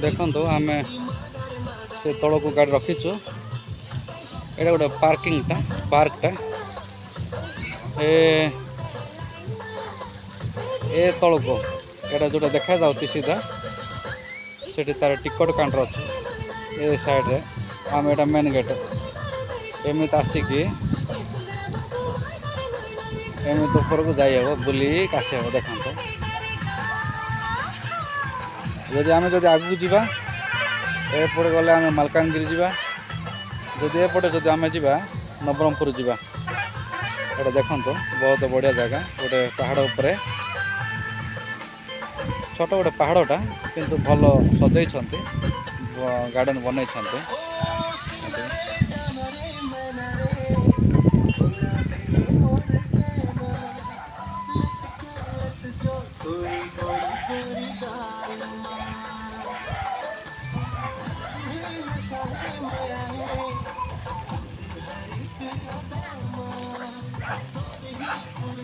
देखो आम से तल को गाड़ी रखीचु एटा गोटे पार्कटा ए तल को एटा जोटा देखा जाऊँगी सीधा से तार टिकट काउंटर अच्छे ए साइड रे आम एटा मेन गेट एमती आसिकी एमती ऊपर को जाइए बुली आसी हे देखो जदि आम जदि आगू जावा एपटे गले आम मालकानगिरी जावा जदि एपटे जदि आम जावा नवरंगपुर जावा एटा देखो बहुत बढ़िया जगह गोटे पहाड़ उपरे छोट गोटे पहाड़टा किंतु भल सजई गार्डन बनई